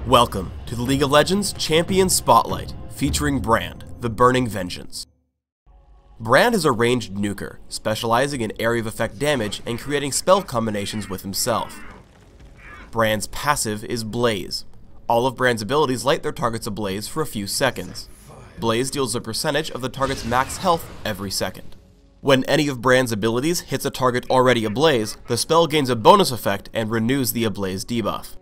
Welcome to the League of Legends Champion Spotlight, featuring Brand, the Burning Vengeance. Brand is a ranged nuker, specializing in area of effect damage and creating spell combinations with himself. Brand's passive is Blaze. All of Brand's abilities light their targets ablaze for a few seconds. Blaze deals a percentage of the target's max health every second. When any of Brand's abilities hits a target already ablaze, the spell gains a bonus effect and renews the ablaze debuff.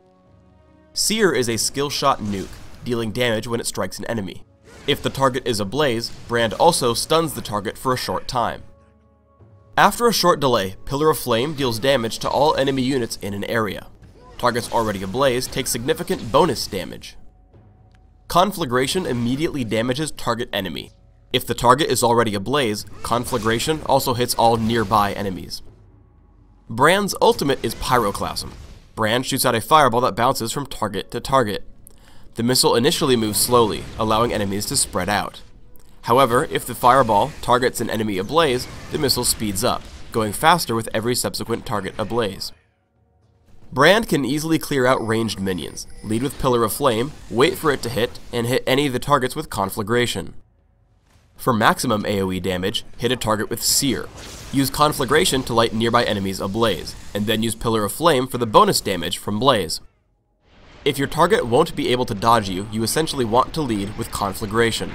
Seer is a skill shot nuke, dealing damage when it strikes an enemy. If the target is ablaze, Brand also stuns the target for a short time. After a short delay, Pillar of Flame deals damage to all enemy units in an area. Targets already ablaze take significant bonus damage. Conflagration immediately damages target enemy. If the target is already ablaze, Conflagration also hits all nearby enemies. Brand's ultimate is Pyroclasm. Brand shoots out a fireball that bounces from target to target. The missile initially moves slowly, allowing enemies to spread out. However, if the fireball targets an enemy ablaze, the missile speeds up, going faster with every subsequent target ablaze. Brand can easily clear out ranged minions, lead with Pillar of Flame, wait for it to hit, and hit any of the targets with Conflagration. For maximum AoE damage, hit a target with Seer. Use Conflagration to light nearby enemies ablaze, and then use Pillar of Flame for the bonus damage from Blaze. If your target won't be able to dodge you, you essentially want to lead with Conflagration.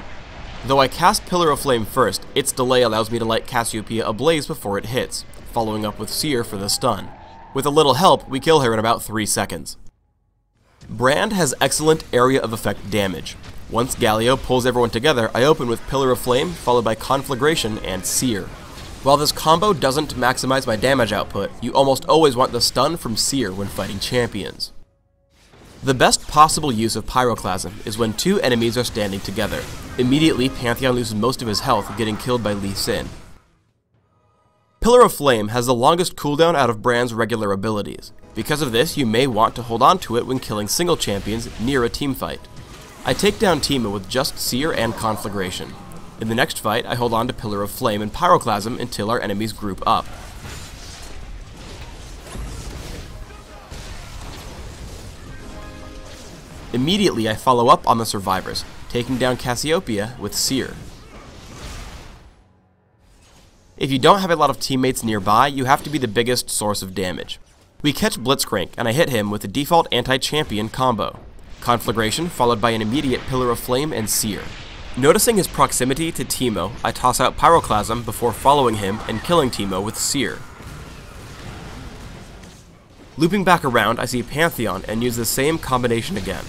Though I cast Pillar of Flame first, its delay allows me to light Cassiopeia ablaze before it hits, following up with Seer for the stun. With a little help, we kill her in about 3 seconds. Brand has excellent area of effect damage. Once Galio pulls everyone together, I open with Pillar of Flame, followed by Conflagration and Seer. While this combo doesn't maximize my damage output, you almost always want the stun from Seer when fighting champions. The best possible use of Pyroclasm is when two enemies are standing together. Immediately, Pantheon loses most of his health, getting killed by Lee Sin. Pillar of Flame has the longest cooldown out of Brand's regular abilities. Because of this, you may want to hold on to it when killing single champions near a teamfight. I take down Teemo with just Seer and Conflagration. In the next fight, I hold on to Pillar of Flame and Pyroclasm until our enemies group up. Immediately, I follow up on the survivors, taking down Cassiopeia with Seer. If you don't have a lot of teammates nearby, you have to be the biggest source of damage. We catch Blitzcrank, and I hit him with the default anti-champion combo. Conflagration followed by an immediate Pillar of Flame and Seer. Noticing his proximity to Teemo, I toss out Pyroclasm before following him and killing Teemo with Seer. Looping back around, I see Pantheon and use the same combination again.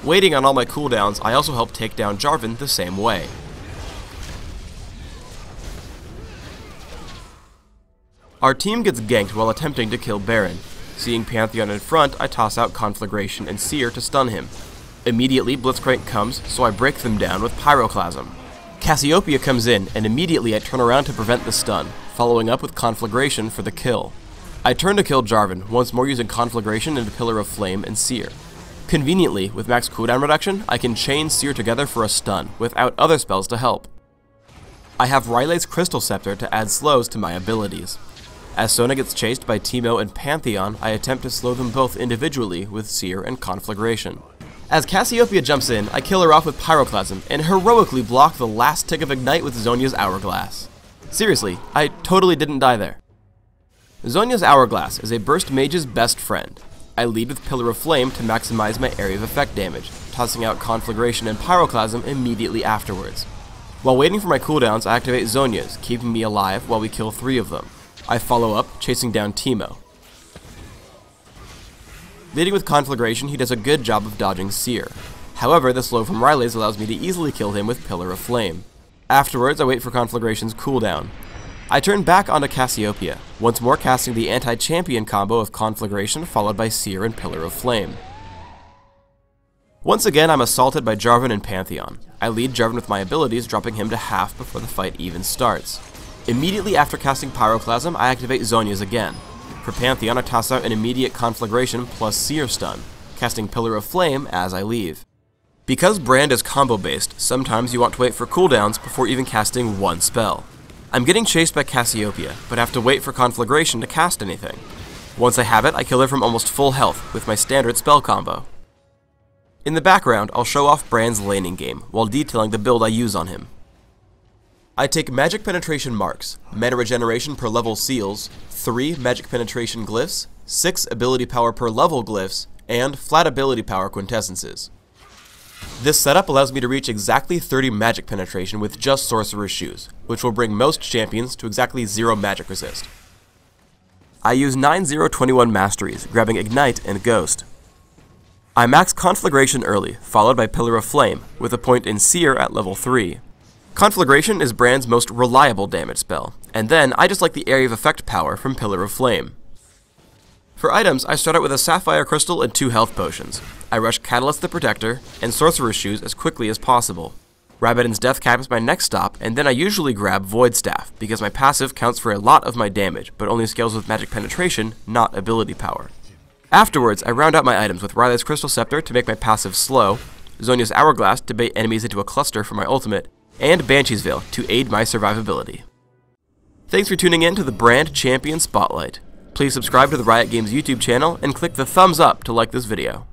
Waiting on all my cooldowns, I also help take down Jarvan the same way. Our team gets ganked while attempting to kill Baron. Seeing Pantheon in front, I toss out Conflagration and Seer to stun him. Immediately, Blitzcrank comes, so I break them down with Pyroclasm. Cassiopeia comes in, and immediately I turn around to prevent the stun, following up with Conflagration for the kill. I turn to kill Jarvan, once more using Conflagration and Pillar of Flame and Seer. Conveniently, with max cooldown reduction, I can chain Seer together for a stun, without other spells to help. I have Rylai's Crystal Scepter to add slows to my abilities. As Sona gets chased by Teemo and Pantheon, I attempt to slow them both individually with Seer and Conflagration. As Cassiopeia jumps in, I kill her off with Pyroclasm, and heroically block the last tick of Ignite with Zhonya's Hourglass. Seriously, I totally didn't die there. Zhonya's Hourglass is a burst mage's best friend. I lead with Pillar of Flame to maximize my area of effect damage, tossing out Conflagration and Pyroclasm immediately afterwards. While waiting for my cooldowns, I activate Zhonya's, keeping me alive while we kill 3 of them. I follow up, chasing down Teemo. Leading with Conflagration, he does a good job of dodging Seer. However, the slow from Rylai's allows me to easily kill him with Pillar of Flame. Afterwards, I wait for Conflagration's cooldown. I turn back onto Cassiopeia, once more casting the anti-champion combo of Conflagration followed by Seer and Pillar of Flame. Once again, I'm assaulted by Jarvan and Pantheon. I lead Jarvan with my abilities, dropping him to half before the fight even starts. Immediately after casting Pyroclasm, I activate Zhonya's again. For Pantheon, I toss out an immediate Conflagration plus Seer stun, casting Pillar of Flame as I leave. Because Brand is combo based, sometimes you want to wait for cooldowns before even casting one spell. I'm getting chased by Cassiopeia, but have to wait for Conflagration to cast anything. Once I have it, I kill her from almost full health with my standard spell combo. In the background, I'll show off Brand's laning game, while detailing the build I use on him. I take Magic Penetration Marks, Mana Regeneration per level seals, 3 Magic Penetration Glyphs, 6 Ability Power per level glyphs, and Flat Ability Power quintessences. This setup allows me to reach exactly 30 Magic Penetration with just Sorcerer's Shoes, which will bring most champions to exactly 0 Magic Resist. I use 9/0/21 Masteries, grabbing Ignite and Ghost. I max Conflagration early, followed by Pillar of Flame, with a point in Seer at level 3. Conflagration is Brand's most reliable damage spell, and then I just like the Area of Effect power from Pillar of Flame. For items, I start out with a Sapphire Crystal and 2 health potions. I rush Catalyst the Protector and Sorcerer's Shoes as quickly as possible. Rabadon's Death Cap is my next stop, and then I usually grab Void Staff, because my passive counts for a lot of my damage, but only scales with Magic Penetration, not Ability Power. Afterwards, I round out my items with Riley's Crystal Scepter to make my passive slow, Zhonya's Hourglass to bait enemies into a cluster for my ultimate, and Banshee's Veil to aid my survivability. Thanks for tuning in to the Brand Champion Spotlight. Please subscribe to the Riot Games YouTube channel and click the thumbs up to like this video.